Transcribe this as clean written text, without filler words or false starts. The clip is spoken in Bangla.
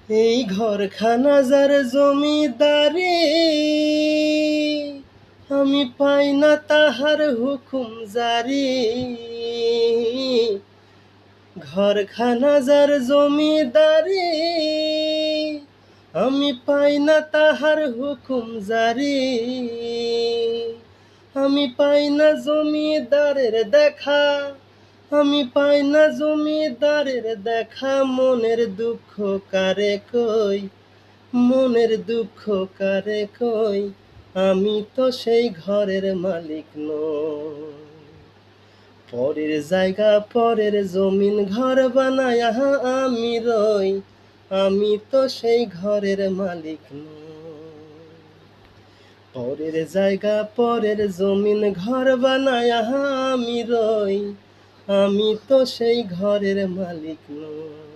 এই ঘরখানা যার জমিদারি, আমি পাই না তাহার হুকুম জারি। ঘরখানা যার জমিদারি, আমি পাই না তাহার হুকুম জারি। আমি পাই না জমিদারের দেখা, আমি পাই না জমিদারের দেখা। মনের দুঃখ কারে কই, মনের দুঃখ কারে কই, আমি তো সেই ঘরের মালিক নই। পরের জায়গা পরের জমিন ঘর বানায়া আমি রই, আমি তো সেই ঘরের মালিক নই। পরের জায়গা পরের জমিন ঘর বানায়া আমি রই, আমি তো সেই ঘরের মালিক নই।